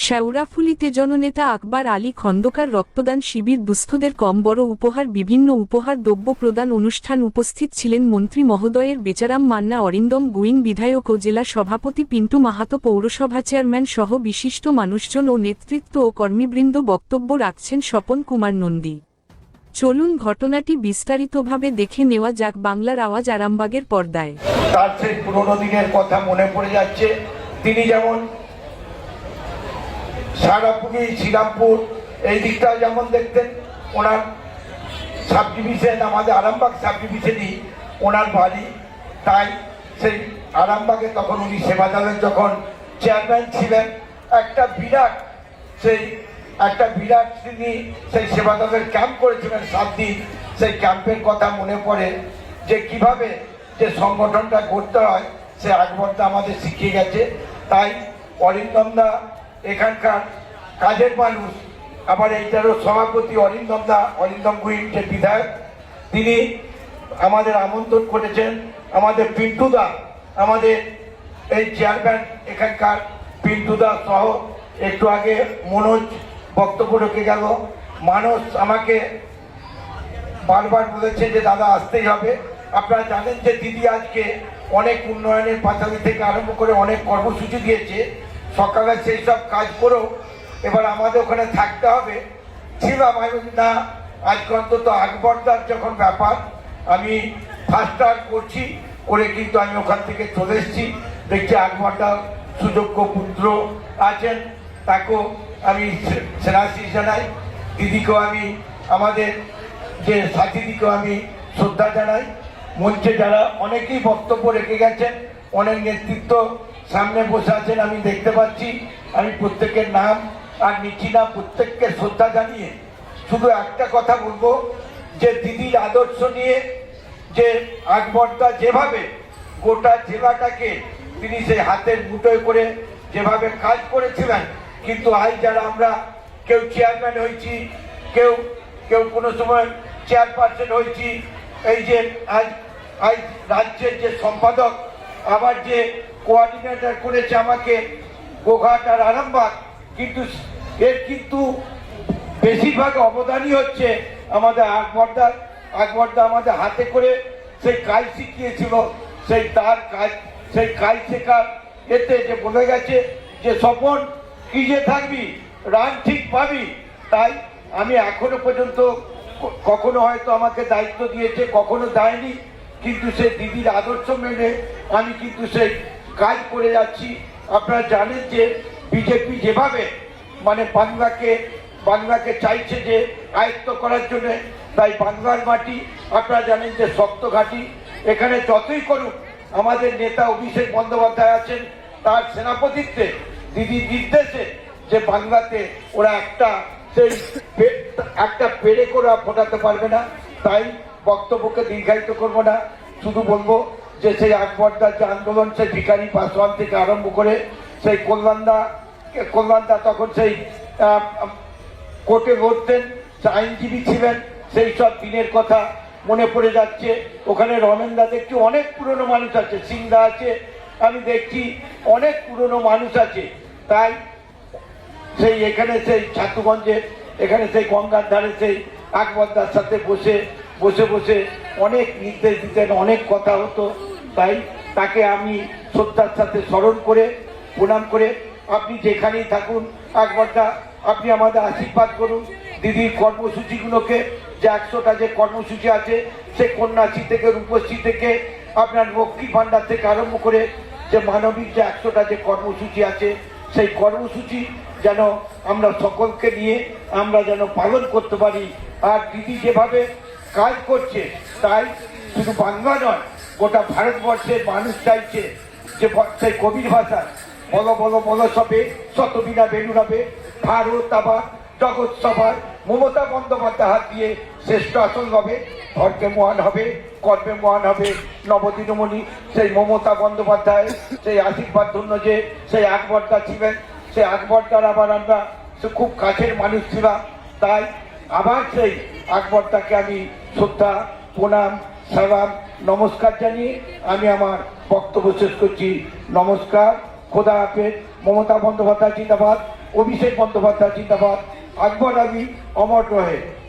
শেওড়াফুলিতে জননেতা আকবর আলী খন্দকার রক্তদান শিবির দুস্থদের কম বড় উপহার বিভিন্ন উপহার দ্রব্য প্রদান অনুষ্ঠান উপস্থিত ছিলেন মন্ত্রী মহোদয়ের বেচারাম মান্না অরিন্দম গুইন বিধায়ক ও জেলা সভাপতি পিন্টু মাহাতো পৌরসভা চেয়ারম্যান সহ বিশিষ্ট মানুষজন ও নেতৃত্ব ও কর্মীবৃন্দ বক্তব্য রাখছেন স্বপন কুমার নন্দী। চলুন ঘটনাটি বিস্তারিতভাবে দেখে নেওয়া যাক বাংলার আওয়াজ আরামবাগের পর্দায়। তার সেই পুরোনো দিনের কথা মনে পড়ে যাচ্ছে। তিনি যেমন সারাপুরি শ্রীরামপুর এই দিকটা যেমন দেখতেন, ওনার সাব ডিভিশন আমাদের আরামবাগ সাব ডিভিশনই ওনার বাড়ি। তাই সেই আরামবাগে তখন উনি সেবাদলের যখন চেয়ারম্যান ছিলেন একটা বিরাট তিনি সেই সেবাদলের ক্যাম্প করেছিলেন 7 দিন। সেই ক্যাম্পের কথা মনে পড়ে যে কিভাবে যে সংগঠনটা করতে হয় সে আকবরদা আমাদের শিখিয়ে গেছে। তাই অরিন্দমদা এখানকার কাজের মানুষ, আবার এইটারও সভাপতি অরিন্দম গুইন যে বিধায়ক, তিনি আমাদের আমন্ত্রণ করেছেন। আমাদের পিন্টুদা, আমাদের এই চেয়ারম্যান এখানকার পিন্টুদা সহ, একটু আগে মনোজ বক্তব্য রেখে গেল। মানুষ আমাকে বারবার বলেছে যে দাদা আসতেই হবে। আপনারা জানেন যে দিদি আজকে অনেক উন্নয়নের পাঁচালী থেকে আরম্ভ করে অনেক কর্মসূচি দিয়েছে। সকালে সেই সব কাজ করেও এবার আমাদের ওখানে থাকতে হবে। ছিলাম আমি না, আজকে অন্তত আকবরদার যখন ব্যাপার আমি ফার্স্ট করছি করে কিন্তু আমি ওখান থেকে চলে এসেছি। দেখছি আকবরদার সুযোগ্য পুত্র আছেন, তাকেও আমি সেনাশিস জানাই। দিদিকেও আমি, আমাদের যে সাথীদিকেও আমি শ্রদ্ধা জানাই। মঞ্চে যারা অনেকেই বক্তব্য রেখে গেছেন, অনেক নেতৃত্ব সামনে বসে আছেন আমি দেখতে পাচ্ছি। আমি প্রত্যেকের নাম আর নিচ্ছি না, প্রত্যেককে শ্রদ্ধা জানিয়ে শুধু একটা কথা বলবো যে দিদির আদর্শ নিয়ে যে আকবরদা যেভাবে গোটা জেলাটাকে তিনি সেই হাতের মুঠোয় করে যেভাবে কাজ করেছিলেন, কিন্তু আজ যারা আমরা কেউ চেয়ারম্যান হয়েছি, কেউ কোনো সময় চেয়ারপারসন হয়েছি, এই যে আজ রাজ্যের যে সম্পাদক, আবার যে কোঅর্ডিনেটর করেছে আমাকে গোঘাট আর আরামবাগ, কিন্তু বেশিরভাগ অবদানই হচ্ছে আমাদের আকবরদা আমাদের হাতে করে সেই কাজ শিখিয়েছিল। সেই কাজ শেখার এতে যে বলে গেছে যে স্বপন কি যে থাকবি রান ঠিক পাবি। তাই আমি এখনো পর্যন্ত কখনো হয়তো আমাকে দায়িত্ব দিয়েছে, কখনো দেয়নি, কিন্তু সেই দিদির আদর্শ মেনে আমি কিন্তু সেই কাজ করে যাচ্ছি। আপনারা জানেন যে বিজেপি যেভাবে মানে বাংলাকে চাইছে যে আয়ত্ত করার জন্য, তাই বাংলার মাটি আপনারা জানেন যে শক্ত ঘাঁটি। এখানে যতই করুক আমাদের নেতা অভিষেক বন্দ্যোপাধ্যায় আছেন, তার সেনাপতিত্বে দিদির নির্দেশে যে বাংলাতে ওরা একটা পেড়ে করে ফোটাতে পারবে না। তাই বক্তব্যকে দীর্ঘায়িত করবো না, শুধু বলবো যে সেই আকবরদার যে আন্দোলন, সেই ভিখারি পাসওয়ান থেকে আরম্ভ করে সেই কল্যাণদা তখন সেই কোর্টে লড়তেন, আইনজীবী ছিলেন, সেই সব দিনের কথা মনে পড়ে যাচ্ছে। ওখানে রমেনদা দেখছি অনেক পুরনো মানুষ আছে, সিংদা আছে, আমি দেখছি অনেক পুরনো মানুষ আছে। তাই সেই এখানে সেই ছাত্রগঞ্জে এখানে সেই গঙ্গার ধারে সেই আকবরদার সাথে বসে অনেক নির্দেশ দিতেন, অনেক কথা হতো। তাই তাকে আমি শ্রদ্ধার সাথে স্মরণ করে প্রণাম করে, আপনি যেখানেই থাকুন আকবরদা, আপনি আমাদের আশীর্বাদ করুন। দিদির কর্মসূচিগুলোকে যে 100টা যে কর্মসূচি আছে, সে কন্যাশ্রী থেকে রূপশ্রী থেকে আপনার লক্ষ্মী ভাণ্ডার থেকে আরম্ভ করে যে মানবিক যে 100টা যে কর্মসূচি আছে, সেই কর্মসূচি যেন আমরা সকলকে নিয়ে আমরা যেন পালন করতে পারি। আর দিদি যেভাবে কাজ করছে, তাই শুধু বাংলা নয়, গোটা ভারতবর্ষের মানুষ চাইছে যে সেই কবির ভাষা বলো বলো বলো সবে শতবিনা বেলুরাবে ভারত আবার জগৎ সভায় মমতা বন্দ্যোপাধ্যায় হাত দিয়ে শ্রেষ্ঠ আসন হবে, ধর্মে মহান হবে, কর্মে মহান হবে নবদিনমণি। সেই মমতা বন্দ্যোপাধ্যায় সেই আশীর্বাদ ধন্য যে সেই আকবরদা ছিলেন, সেই আকবরদার আবার আমরা খুব কাছের মানুষ ছিলাম। তাই আবার সেই আকবরদাকে আমি শ্রদ্ধা প্রণাম সালাম নমস্কার জানিয়ে আমি আমার বক্তব্য শেষ করছি। নমস্কার, খোদা হাফেজ। মমতা বন্দ্যোপাধ্যায় জিন্দাবাদ, অভিষেক বন্দ্যোপাধ্যায় জিন্দাবাদ, আকবর আলী অমর রহে।